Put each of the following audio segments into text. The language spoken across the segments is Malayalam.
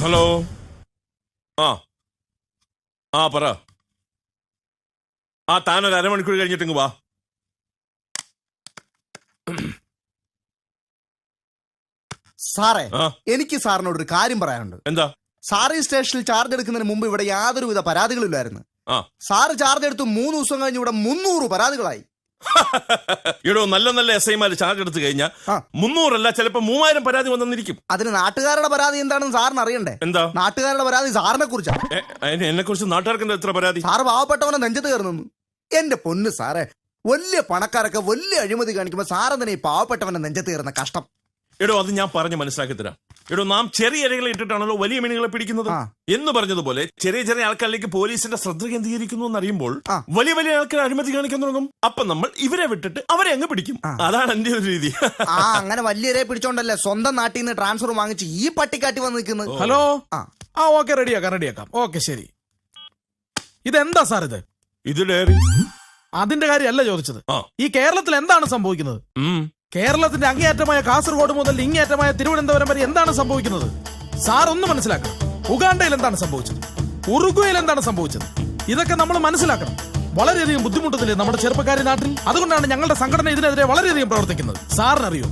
ഹലോ. ആ ആ പറ. താനൊരു അരമണിക്കൂർ കഴിഞ്ഞിട്ടിങ്ങ് വാ. സാറേ, എനിക്ക് സാറിനോടൊരു കാര്യം പറയാനുണ്ട്. എന്താ? സാറ് ഈ സ്റ്റേഷനിൽ ചാർജ് എടുക്കുന്നതിന് മുമ്പ് ഇവിടെ യാതൊരുവിധ പരാതികളില്ലായിരുന്നു. സാറ് ചാർജ് എടുത്തു 3 ദിവസം കഴിഞ്ഞ് ഇവിടെ 300 പരാതികളായി. ഇവിടെ നല്ല നല്ല SI-മാര് ചാർജ് എടുത്തു കഴിഞ്ഞാൽ 300 അല്ല, ചിലപ്പോ 3000 പരാതി വന്നിരിക്കും. അതിന് നാട്ടുകാരുടെ പരാതി എന്താണെന്ന് സാറിന് അറിയണ്ടേ? എന്താ നാട്ടുകാരുടെ പരാതി? സാറിനെ കുറിച്ചാണ്. എന്നെ കുറിച്ച് നാട്ടുകാർക്ക് എന്താ എത്ര പരാതി? സാറ് പാവപ്പെട്ടവനെ നെഞ്ചത്ത് കയറുന്നു. എന്റെ പൊന്ന് സാറേ, വലിയ പണക്കാരൊക്കെ വലിയ അഴിമതി കാണിക്കുമ്പോ സാറെന്തിനാ ഈ പാവപ്പെട്ടവനെ നെഞ്ചത്ത് കയറുന്ന? കഷ്ടം. എടോ, അത് ഞാൻ പറഞ്ഞ് മനസ്സിലാക്കി തരാം. എടോ, നാം ചെറിയ ഇരകളെ ഇട്ടിട്ടാണല്ലോ വലിയ മീനുകളെ പിടിക്കുന്നത് എന്ന് പറഞ്ഞതുപോലെ ചെറിയ ചെറിയ ആൾക്കാരിലേക്ക് പോലീസിന്റെ ശ്രദ്ധ കേന്ദ്രീകരിക്കുന്നു എന്നറിയുമ്പോൾ വലിയ വലിയ ആൾക്കാർ അഴിമതി കാണിക്കാൻ തുടങ്ങും. അപ്പൊ നമ്മൾ ഇവരെ വിട്ടിട്ട് അവരെ അങ്ങ് പിടിക്കും. അതാണ് എന്റെ ഒരു രീതി. അങ്ങനെ വലിയരെ പിടിച്ചോണ്ടല്ലേ സ്വന്തം നാട്ടിൽ നിന്ന് ട്രാൻസ്ഫർ വാങ്ങിച്ച് ഈ പട്ടിക്കാട്ടി വന്ന് നിൽക്കുന്നത്. ഹലോ. ഓക്കെ, റെഡിയാക്കാം. ഓക്കെ, ശരി. ഇതെന്താ സാർ ഇത് ഡയറി. അതിന്റെ കാര്യമല്ല ചോദിച്ചത്. ഈ കേരളത്തിൽ എന്താണ് സംഭവിക്കുന്നത്? കേരളത്തിന്റെ അങ്ങേയറ്റമായ കാസർഗോഡ് മുതൽ ഇങ്ങേയറ്റമായ തിരുവനന്തപുരം വരെ എന്താണ് സംഭവിക്കുന്നത്? സാർ ഒന്ന് മനസ്സിലാക്കണം. ഉഗാണ്ടയിൽ എന്താണ് സംഭവിച്ചത്? ഉറുഗ്വേയിൽ എന്താണ് സംഭവിച്ചത്? ഇതൊക്കെ നമ്മൾ മനസ്സിലാക്കണം. വളരെയധികം ബുദ്ധിമുട്ടത്തില്ലേ നമ്മുടെ ചെറുപ്പക്കാരി നാട്ടിൽ? അതുകൊണ്ടാണ് ഞങ്ങളുടെ സംഘടന ഇതിനെതിരെ വളരെയധികം പ്രവർത്തിക്കുന്നത്. സാറിനറിയോ,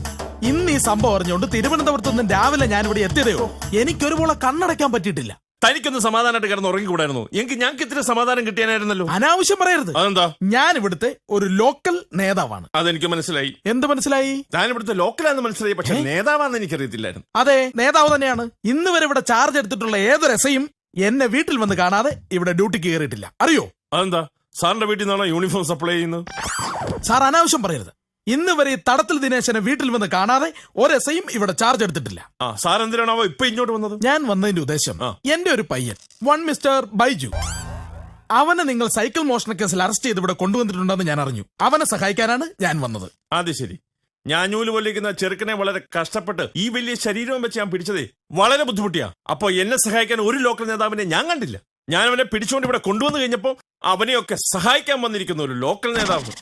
ഇന്ന് ഈ സംഭവം അറിഞ്ഞുകൊണ്ട് തിരുവനന്തപുരത്ത് നിന്ന് രാവിലെ ഞാൻ ഇവിടെ എത്തിയതയോ എനിക്കൊരുപോലെ കണ്ണടയ്ക്കാൻ പറ്റിയിട്ടില്ല. തനിക്കൊന്ന് സമാധാനമായിട്ട് കിടന്ന് ഉറങ്ങിക്കൂടായിരുന്നു? ഞങ്ങൾക്ക് ഇത്തിരി സമാധാനം കിട്ടിയാനായിരുന്നല്ലോ. അനാവശ്യം പറയരുത്. അതെന്താ? ഞാൻ ഇവിടുത്തെ ഒരു ലോക്കൽ നേതാവാണ്. അതെനിക്ക് മനസ്സിലായി. എന്ത് മനസ്സിലായി? ഞാൻ ഇവിടുത്തെ ലോക്കലാന്ന് മനസ്സിലായി, പക്ഷെ നേതാവാന്ന് എനിക്കറിയത്തില്ലായിരുന്നു. അതെ, നേതാവ് തന്നെയാണ്. ഇന്ന് വരെ ഇവിടെ ചാർജ് എടുത്തിട്ടുള്ള ഏതൊരു SI-യും എന്നെ വീട്ടിൽ വന്ന് കാണാതെ ഇവിടെ ഡ്യൂട്ടിക്ക് കയറിയിട്ടില്ല. അറിയോ? അതെന്താ? സാറിന്റെ വീട്ടിൽ നിന്നാണോ യൂണിഫോം സപ്ലൈ ചെയ്യുന്നത്? സാർ അനാവശ്യം പറയരുത്. ഇന്ന് വരെ തടത്തിൽ ദിനേശനെ വീട്ടിൽ വന്ന് കാണാതെ ഒരു SI-യും ഇവിടെ ചാർജ് എടുത്തിട്ടില്ല. സാർ എന്തിനാണോ ഇപ്പൊ ഇങ്ങോട്ട് വന്നത്? ഞാൻ വന്നതിന്റെ ഉദ്ദേശം, എന്റെ ഒരു പയ്യൻ മിസ്റ്റർ ബൈജു, അവനെ നിങ്ങൾ സൈക്കിൾ മോഷണ കേസിൽ അറസ്റ്റ് ചെയ്ത് ഇവിടെ കൊണ്ടുവന്നിട്ടുണ്ടെന്ന് ഞാൻ അറിഞ്ഞു. അവനെ സഹായിക്കാനാണ് ഞാൻ വന്നത്. അത് ശരി. ഞാനൂല് പൊല്ലിക്കുന്ന ചെറുക്കനെ വളരെ കഷ്ടപ്പെട്ട് ഈ വലിയ ശരീരവും വെച്ച് ഞാൻ പിടിച്ചതേ വളരെ ബുദ്ധിമുട്ടിയാ. അപ്പൊ എന്നെ സഹായിക്കാൻ ഒരു ലോക്കൽ നേതാവിനെ ഞാൻ കണ്ടില്ല. ഞാൻ അവനെ പിടിച്ചുകൊണ്ട് ഇവിടെ കൊണ്ടുവന്നു കഴിഞ്ഞപ്പോ അവനെയൊക്കെ സഹായിക്കാൻ വന്നിരിക്കുന്ന ഒരു ലോക്കൽ നേതാവ്.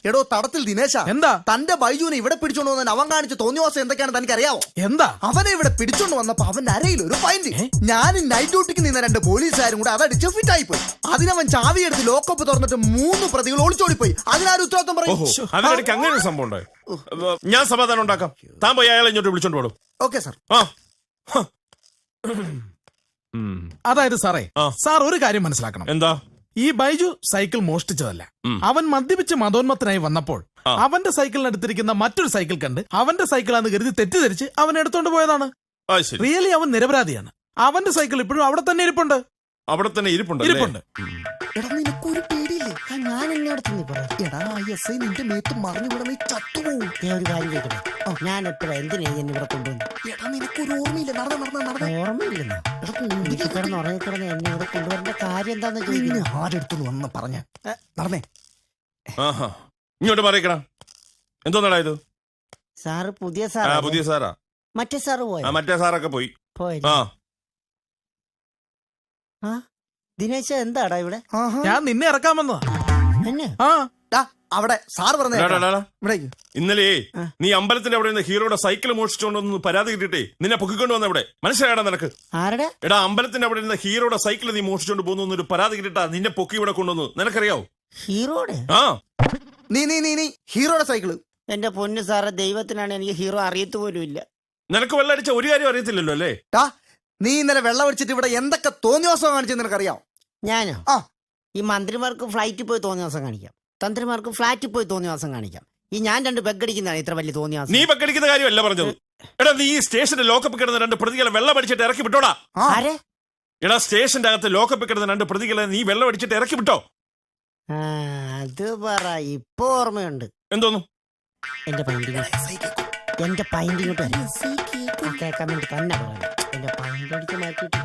എടോ തടത്തിൽ ദിനേശ, എന്താ തന്റെ ബൈജുവിനെ ഇവിടെ പിടിച്ചോണ്ട് വന്നതിന് അവൻ കാണിച്ച തോന്നിവാസം എന്തൊക്കെയാണെന്ന് തനിക്കറിയാവോ? എന്താ? അവനെ ഇവിടെ പിടിച്ചോണ്ട് വന്നപ്പോ അവന്റെ അരയിൽ ഒരു ഫൈൻഡ്. ഞാൻ നൈറ്റ് ഡ്യൂട്ടിക്ക് നിന്ന 2 പോലീസുകാരും കൂടെ അതടിച്ച് ഫിറ്റായി പോയി. അതിനവൻ ചാവി എടുത്ത് ലോക്കപ്പ് തുറന്നിട്ട് 3 പ്രതികൾ ഒളിച്ചോടിപ്പോയി. അതിനാരും ഉത്തരവാദിത്വം പറയും? അതിനിടയ്ക്ക് അങ്ങനെ ഒരു സംഭവം ഉണ്ടായി. ഞാൻ സമാധാനം ഉണ്ടാക്കാം. താൻ പോയി അയാളെ ഇങ്ങോട്ട് വിളിച്ചോണ്ട് പോടും. Okay sir. അതായത് സാറേ, സാർ ഒരു കാര്യം മനസ്സിലാക്കണം. എന്താ? ഈ ബൈജു സൈക്കിൾ മോഷ്ടിച്ചതല്ല. അവൻ മദ്യപിച്ച് മതോന്മത്തനായി വന്നപ്പോൾ അവന്റെ സൈക്കിളിനടുത്തിരിക്കുന്ന മറ്റൊരു സൈക്കിൾ കണ്ട് അവന്റെ സൈക്കിളാന്ന് കരുതി തെറ്റിദ്ധരിച്ച് അവൻ എടുത്തോണ്ട് പോയതാണ്. റിയലി അവൻ നിരപരാധിയാണ്. അവന്റെ സൈക്കിൾ ഇപ്പോഴും അവിടെ തന്നെ ഇരിപ്പുണ്ട്. അവിടെ തന്നെ ഇരിപ്പുണ്ട്. എടാ, നിനക്കൊരു പേടിയില്ലേ? ഞാൻ നിന്റെ മേത്ത് മറിഞ്ഞു കൂടെ നീ ചത്തുപോകും. ഒരു കാര്യം കേൾക്കട്ടെ, ഞാൻ എപ്പോഴാ എന്തിനാ എന്നെ ഇവിടെ കൊണ്ടുവന്നു? എടാ, നിനക്കൊരു ഓർമ്മയില്ല? ഓർമ്മയില്ലെന്നോ? കിടന്ന് ഉറങ്ങിക്കിടന്ന് എന്നെ ഇവിടെ കൊണ്ടുവരേണ്ട കാര്യം എന്താന്ന് ചോദിക്കുന്നു. ആരെടുത്തു വന്ന് പറഞ്ഞ നടന്നേ. ഇങ്ങോട്ട് പറയണം. എന്തോന്നടാ ഇത്? സാറ് പുതിയ സാറാ? മറ്റേ സാറ് പോയോ? മറ്റേ സാറൊക്കെ പോയി. ദിനേശ എന്താടാ ഇവിടെ? ഞാൻ നിന്നെ ഇറക്കാൻ വന്നതാ. അവിടെ സാർ പറഞ്ഞ ഇന്നലെ നീ അമ്പലത്തിന്റെ അവിടെ നിന്ന് ഹീറോയുടെ സൈക്കിൾ മോഷിച്ചോണ്ടൊന്ന് പരാതി കിട്ടിട്ടേ നിന്നെ പൊക്കിക്കൊണ്ട് വന്ന ഇവിടെ മനസ്സിലായടാ നിനക്ക്? ആരുടെ? എടാ, അമ്പലത്തിന്റെ അവിടെ നിന്ന് ഹീറോയുടെ സൈക്കിൾ നീ മോഷിച്ചോണ്ട് പോകുന്ന ഒരു പരാതി കിട്ടിട്ടാ നിന്നെ പൊക്കി ഇവിടെ കൊണ്ടുവന്നു. നിനക്കറിയാവോ? ഹീറോയുടെ? നീ ഹീറോയുടെ സൈക്കിള്? എന്റെ പൊന്നു സാറെ, ദൈവത്തിനാണ് എനിക്ക് ഹീറോ അറിയത്തു പോലും ഇല്ല. നിനക്ക് വെള്ളം അടിച്ച ഒരു കാര്യം അറിയത്തില്ലല്ലോ അല്ലേ? നീ ഇന്നലെ വെള്ളം അടിച്ചിട്ട് ഇവിടെ എന്തൊക്കെ തോന്നിവാസം കാണിച്ചെന്ന് നിനക്കറിയാവോ? ഞാനോ? ഈ മന്ത്രിമാർക്ക് ഫ്ലൈറ്റിൽ പോയി തോന്നിവാസം കാണിക്കാം, തന്ത്രിമാർക്ക് ഫ്ലാറ്റിൽ പോയി തോന്നിവാസം കാണിക്കാം. ഈ ഞാൻ 2 ബെഗടിക്കുന്നതാണ് ഇത്ര വലിയ തോന്നിവാസം. നീ ബെഗടിക്കുന്ന കാര്യമല്ല പറഞ്ഞത്. എടാ, നീ ഈ സ്റ്റേഷന്റെ ലോക്കപ്പ് കിടന്ന 2 പ്രതികളെ വെള്ളം അടിച്ചിട്ട് ഇറക്കി വിട്ടോടാ. എടാ, സ്റ്റേഷന്റെ അകത്ത് ലോക്കപ്പ് കിടന്ന 2 പ്രതികളെ നീ വെള്ളം അടിച്ചിട്ട് ഇറക്കി വിട്ടോ? അത് പറ, ഇപ്പൊ ഓർമ്മയുണ്ട്. എന്തോന്നു? എന്റെ പൈന്റിങ് കേൾക്കാൻ വേണ്ടി തന്നെ പറയാം. എന്റെ പൈന്റ് അടിച്ച് മാറ്റിട്ട്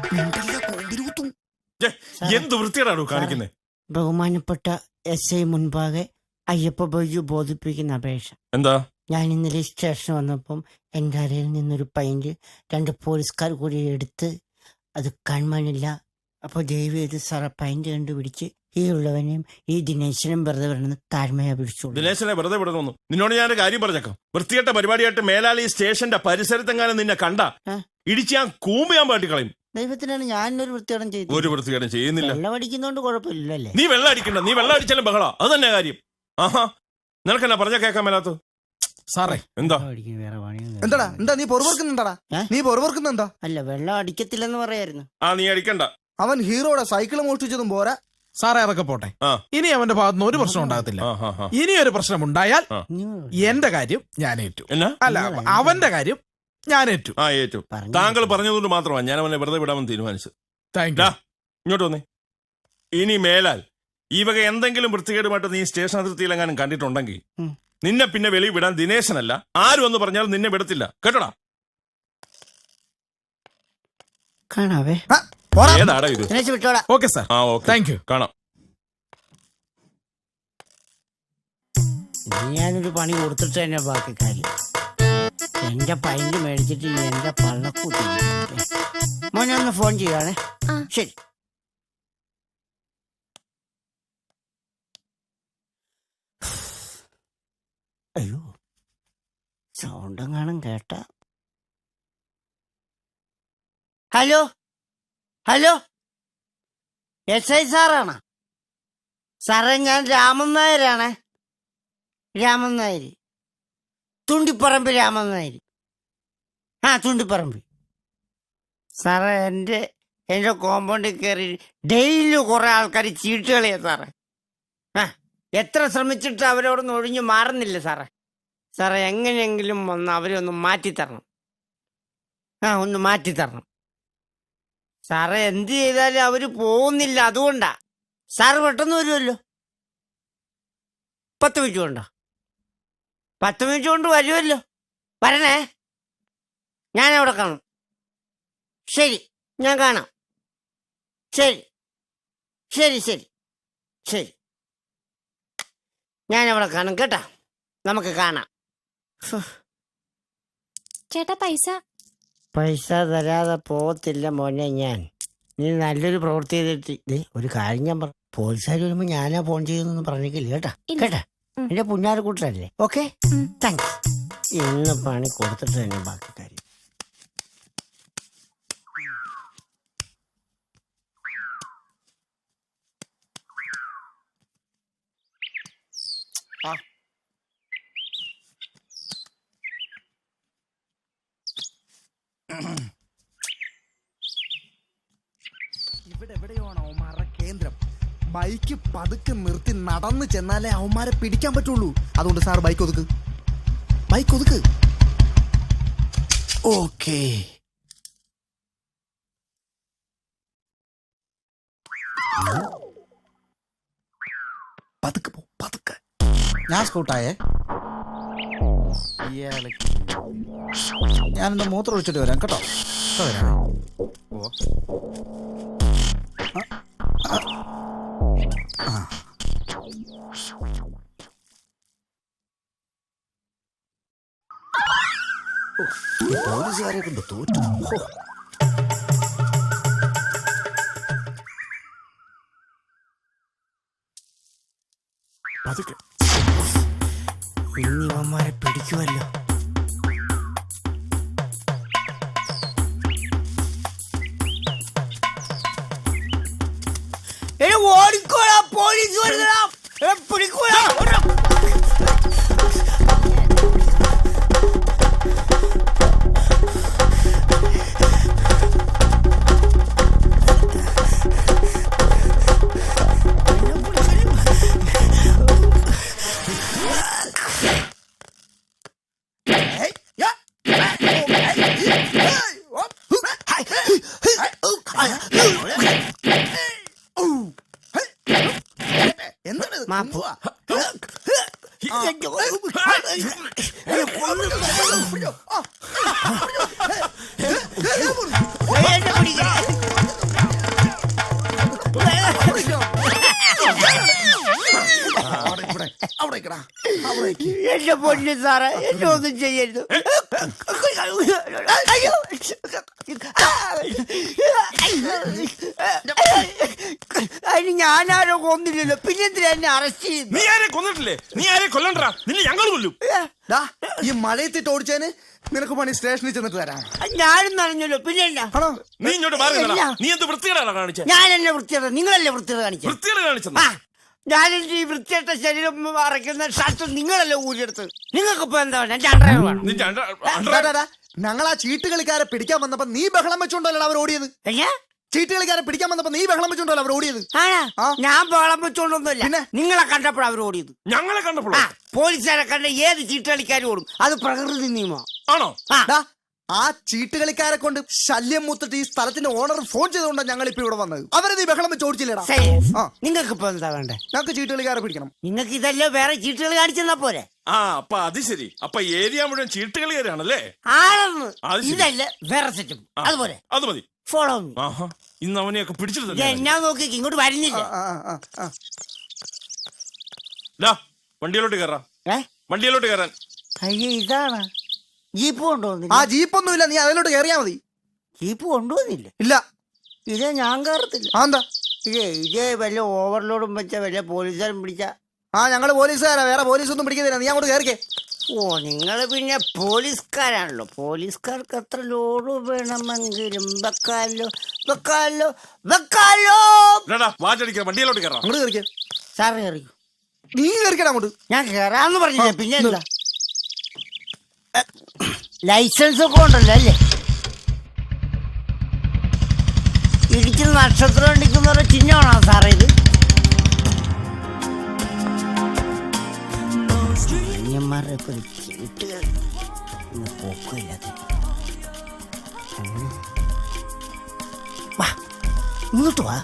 എന്ത് വൃത്തിയാണോ കാണിക്കുന്നത്? ബഹുമാനപ്പെട്ട SI മുൻപാകെ അയ്യപ്പ ബൈജു ബോധിപ്പിക്കുന്ന അപേക്ഷ. എന്താ? ഞാൻ ഇന്നലെ സ്റ്റേഷൻ വന്നപ്പം എന്റെ അരയിൽ നിന്നൊരു പൈന്റ് 2 പോലീസുകാർ കൂടി എടുത്ത് അത് കാണാനില്ല. അപ്പൊ ദയവ് ചെയ്ത് സാറ പൈന്റ് കണ്ടുപിടിച്ച് ഈ ഉള്ളവനെയും ഈ ദിനേശനും വെറുതെ വിടണമെന്ന് താഴ്മയാ പിടിച്ചോളൂ. ദിനേശനെ വെറുതെ വിടണമെന്നു നിന്നോട് ഞാൻ കാര്യം പറഞ്ഞേക്കാം. വൃത്തികെട്ട പരിപാടിയായിട്ട് മേലാളി സ്റ്റേഷന്റെ പരിസരത്തെങ്ങാനും നിന്നെ കണ്ട ഇടിച്ച് ഞാൻ കൂമ്പ് ഞാൻ പാട്ടിക്കളയും. ദൈവത്തിനാണ് ഞാനൊരു വൃത്തികേടം ചെയ്തു. ഒരു വൃത്തികേടും ചെയ്യുന്നില്ല. വെള്ളം അടിക്കുന്നോണ്ട് കുഴപ്പമില്ലല്ലേ? നീ വെള്ളം അടിക്കണ്ട, നീ വെള്ളം അടിച്ചാലും ബഹള. അത് തന്നെ കാര്യം. ആഹാ, നിനക്കെന്നാ പറഞ്ഞ കേൾക്കാൻ മേലാത്ത? സാറേ എന്താ വെള്ളം അടിക്കാൻ വേറെ പണിയൊന്നും എന്താടാ എന്താ നീ പൊറവർക്കുന്നുണ്ടാടാ? നീ പൊറവർക്കുന്ന എന്താ? അല്ല, വെള്ളം അടിക്കത്തില്ലെന്ന് പറയായിരുന്നു. നീ അടിക്കണ്ട. അവൻ ഹീറോയുടെ സൈക്കിൾ മോഷ്ടിച്ചതും പോരാ. സാറേ അതൊക്കെ പോട്ടെ. ആ. ഇനി അവന്റെ ഭാഗത്തുനിന്ന് ഒരു പ്രശ്നം ഉണ്ടാകത്തില്ല. ഇനി ഒരു പ്രശ്നം ഉണ്ടായാൽ എന്റെ കാര്യം ഞാൻ ഏറ്റു. എന്നാ? അല്ല, അവന്റെ കാര്യം ഞാൻ ഏറ്റു. ഏറ്റു. താങ്കൾ പറഞ്ഞതുകൊണ്ട് മാത്രമാണ് ഞാൻ അവനെ വെറുതെ വിടാമെന്ന് തീരുമാനിച്ചത്. Thank you. ഇങ്ങോട്ട് വന്നേ. ഇനി മേലാൽ ഈ വക എന്തെങ്കിലും വൃത്തികേടുമായിട്ട് നീ സ്റ്റേഷൻ അതിർത്തിയിലെങ്ങാനും കണ്ടിട്ടുണ്ടെങ്കിൽ നിന്നെ പിന്നെ വെളിയിൽ വിടാൻ ദിനേശനല്ല ആരും എന്ന് പറഞ്ഞാൽ നിന്നെ വിടത്തില്ല, കേട്ടോടാ. കാണാവേ. ഏതാടാ ഇത്? ദിനേശ് വിട്ടോടാ. Okay sir. Thank you. കാണാം. ഞാനൊരു പണി കൊടുത്തിട്ട് തന്നെ ബാക്കി കാര്യം. എന്റെ പൈന്റ് മേടിച്ചിട്ട് എന്റെ പള്ളക്കൂട്ടി മോനെ ഒന്ന് ഫോൺ ചെയ്യുവാണേ. ശരി. അയ്യോ, സൗണ്ട് എങ്ങാനും കേട്ട. ഹലോ ഹലോ, SI സാറാണ് സാറേ? ഞാൻ രാമൻ നായരാണ്. രാമൻ നായർ, തുണ്ടിപ്പറമ്പ് രാമൻ നായർ. തുണ്ടിപ്പറമ്പ് സാറേ. എൻ്റെ കോമ്പൗണ്ടിൽ കയറി ഡെയിലി കുറെ ആൾക്കാർ ചീട്ട് കളിയാ സാറേ. എത്ര ശ്രമിച്ചിട്ട് അവരോടൊന്നും ഒഴിഞ്ഞു മാറുന്നില്ല സാറേ. സാറേ എങ്ങനെയെങ്കിലും ഒന്ന് അവരെ ഒന്ന് മാറ്റിത്തരണം. ഒന്ന് മാറ്റിത്തരണം സാറേ. എന്ത് ചെയ്താലും അവര് പോകുന്നില്ല, അതുകൊണ്ടാ. സാറ് പെട്ടെന്ന് വരുമല്ലോ. 10 മിനിറ്റ് കൊണ്ടോ? 10 മിനിറ്റ് കൊണ്ട് വരുമല്ലോ. വരണേ, ഞാൻ അവിടെ കാണും. ശരി, ഞാൻ കാണാം. ശരി ശരി ശരി ശരി, ഞാൻ അവിടെ കാണും കേട്ടാ. നമുക്ക് കാണാം. ചേട്ടാ പൈസ തരാതെ പോകത്തില്ല മോനെ ഞാൻ. നീ നല്ലൊരു പ്രവൃത്തി ചെയ്തിട്ട് ഒരു കാര്യം ഞാൻ പറഞ്ഞു. പോലീസുകാർ വരുമ്പോ ഞാനാ ഫോൺ ചെയ്തെന്ന് പറഞ്ഞിട്ടില്ല കേട്ടാ. കേട്ടാ, എന്റെ പുന്നാര കൂട്ടരല്ലേ. Okay, thanks. ഇന്ന് പണി കൊടുത്തിട്ട് തന്നെ ബാക്കി കാര്യം. ഇവിടെ എവിടെയാണ് അവന്മാരുടെ കേന്ദ്രം? ബൈക്ക് പതുക്കെ നിർത്തി നടന്നു ചെന്നാലേ അവന്മാരെ പിടിക്കാൻ പറ്റുള്ളൂ. അതുകൊണ്ട് സാർ ബൈക്ക് ഒതുക്ക്, ബൈക്ക് ഒതുക്ക്. ഓക്കേ. പതുക്കെ പോ, പതുക്കെ. ഞാൻ സ്കൂട്ടായേ. ഞാനെന്താ മൂത്രം ഒഴിച്ചിട്ട് വരാം കേട്ടോ. പോലീസുകാരെ കൊണ്ട് തോറ്റു. ഇവന്മാരെ പിടിക്കുമല്ലോ. ഓടിക്കോടാ, പോലീസ് വരുന്നടാ, പിടിക്കൂടാ. മാപ്പ്. എന്റെ പൊന്നു സാറേ, എന്നെ ഒന്നും ചെയ്യരുത്. അതിന് ഞാനാരോ കൊന്നില്ലല്ലോ, പിന്നെന്തിനാ എന്നെ അറസ്റ്റ് ചെയ്യുന്നു? നീ ആരെ കൊന്നിട്ടില്ലേ? നീ ആരെ കൊല്ലണ്ടാ? നിന്നെ ഞങ്ങൾ കൊല്ലും. ദാ, ഈ മഴയത്തിട്ട് ഓടിച്ചതിന് നിനക്ക് പണി സ്റ്റേഷനിൽ ചെന്നിട്ട് തരാം. ഞാനും നനഞ്ഞല്ലോ പിന്നെ എന്നാ? ആണോ? നീ ഇങ്ങോട്ട് മാറി നിന്നെടാ. ഇല്ല. നീ എന്ത് വൃത്തികേടാണ് കാണിച്ചത്? ഞാനല്ലേ വൃത്തിയുടെ, നിങ്ങളല്ലേ വൃത്തിയുടെ കാണിച്ചത്? വൃത്തികേട് കാണിച്ചത് ആ, ഞാനെന്റെ ഈ വൃത്തിയായിട്ട ശരീരം അറയ്ക്കുന്ന ഷർട്ട് നിങ്ങളല്ലേ ഊരിയെടുത്ത്. നിങ്ങൾക്ക് ഇപ്പൊ എന്താ വേണം? എന്റെ അണ്ടർ വേണം. നിന്റെ ഡാ, ഡാ, ഡാ, ഞങ്ങൾ ആ ചീട്ടുകളിക്കാരെ പിടിക്കാൻ വന്നപ്പോ നീ ബഹളം വെച്ചോണ്ടല്ലോ അവർ ഓടിയത്. എങ്ങനെ? ചീട്ടുകളിക്കാരെ പിടിക്കാൻ വന്നപ്പോ നീ ബഹളം വെച്ചോണ്ടല്ലോ അവർ ഓടിയത്. ആണാ? ആ. ഞാൻ ബഹളം വെച്ചോണ്ടൊന്നുമില്ല. പിന്നെ? നിങ്ങളെ കണ്ടപ്പോഴാ അവർ ഓടിയത്. ഞങ്ങളെ കണ്ടപ്പോഴോ? ആ, പോലീസുകാരെ കണ്ട ഏത് ചീട്ടുകളിക്കാരും ഓടും. അത് പ്രകൃതി നിയമം. ആണോ? ആ, ഡാ, ആ ചീട്ടുകളിക്കാരെ കൊണ്ട് ശല്യം മൂത്തിട്ട് ഈ സ്ഥലത്തിന്റെ ഓണർ ഫോൺ ചെയ്തുകൊണ്ടാണ് ഞങ്ങൾ ഇപ്പൊ ഇവിടെ വന്നത്. അവരെ നീ ബഹളം വെച്ച് ഓടിച്ചില്ലേടാ. സയൻസ്. ആ. നിങ്ങൾക്ക് ഇപ്പൊ എന്താ വേണ്ടേ? ഞങ്ങൾക്ക് ചീട്ടുകളിക്കാരെ പിടിക്കണം. നിങ്ങൾക്ക് ഇതല്ലേ വേറെ ചീട്ടുകൾ കാണിച്ചെന്നാ പോരെ? ആ, അപ്പൊ അത് ശരി. അപ്പൊ ഏരിയ മുഴുവൻ ചീട്ടുകളിയാണല്ലേ? ആണെന്ന്. അത് ശരി. ഇതല്ലേ വേറെ സെറ്റും. അതുപോലെ അത് മതി. Follow me. ആഹാ, ഇന്ന് അവനെയൊക്കെ പിടിച്ചിട്ട് തന്നെ എന്നാ നോക്കി ഇങ്ങോട്ട് വരുന്നില്ല. ആ, ആ, ആ. ഡാ, വണ്ടിയിലോട്ട് കയറാം. ഏ, വണ്ടിയിലോട്ട് കയറാൻ. അയ്യേ, ഇതാണ് ജീപ്പ് കൊണ്ടുവന്നില്ല. ആ ജീപ്പൊന്നുമില്ല, നീ അതിലോട്ട് കയറിയാ മതി. ജീപ്പ് കൊണ്ടുവന്നില്ല. ഇല്ല. ഇതേ ഞാൻ കയറത്തില്ല. ആ, എന്താ? ഇതേ വല്ല ഓവർലോഡും വെച്ച വല്ല പോലീസുകാരും പിടിച്ച. ആ, ഞങ്ങള് പോലീസുകാരാ, വേറെ പോലീസൊന്നും പിടിക്കുന്നില്ല. നീ അങ്ങോട്ട് കയറിക്കേ. ഓ, നിങ്ങള് പിന്നെ പോലീസുകാരാണല്ലോ. പോലീസുകാർക്ക് എത്ര ലോഡ് വേണമെങ്കിലും വെക്കാലോ വെക്കാലോ വെക്കാലോ. വാചടിക്ക, വണ്ടിയിലോട്ട് കയറാം. അങ്ങോട്ട് കയറിക്കേ. സാർ കയറിയോ? നീ കയറിക്കടാ അങ്ങോട്ട്. ഞാൻ കയറാന്ന് പറഞ്ഞില്ല. പിന്നെ എന്താ? ലൈസൻസ് ഒക്കെ ഉണ്ടല്ലോ അല്ലേ? ഇടിക്കുന്ന നക്ഷത്രം ഇടിക്കുന്ന ചിഹ്നമാണോ സാറേ ഇത്? അന്യന്മാരൊക്കെ ഒരു ചീട്ടുകൾ പോക്കില്ലാത്ത. വാ, ഇങ്ങോട്ട് വാ.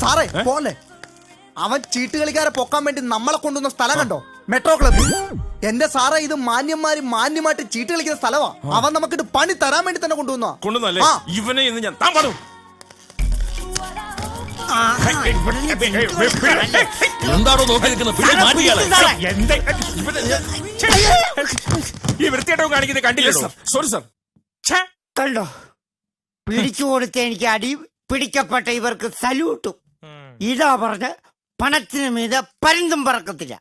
സാറേ പോലെ അവൻ ചീട്ടുകളിക്കാരെ പൊക്കാൻ വേണ്ടി നമ്മളെ കൊണ്ടുവന്ന സ്ഥലം കണ്ടോ? Metro club. എന്റെ സാറേ, ഇത് മാന്യമായിട്ട് ചീട്ട് കളിക്കുന്ന സ്ഥലമാ. അവൻ നമുക്കിട്ട് പണി തരാൻ വേണ്ടി തന്നെ കൊണ്ടുവന്നാ. കൊണ്ടുവന്നല്ലേ? ആ. ഇവനെ ഇന്ന് ഞാൻ താൻ പാടും. എന്താണോ നോക്കി നിൽക്കുന്നത്? ഈ വൃത്തിയായിട്ടോ കാണിക്കുന്നത് കണ്ടില്ലല്ലോ. Sorry sir. കണ്ടോ? പിടിച്ചു കൊടുത്ത എനിക്ക് അടി, പിടിക്കപ്പെട്ട ഇവർക്ക് സല്യൂട്ടും. ഇതാ പറഞ്ഞ പണത്തിന് മീതെ പരുന്തും പറക്കത്തില്ല.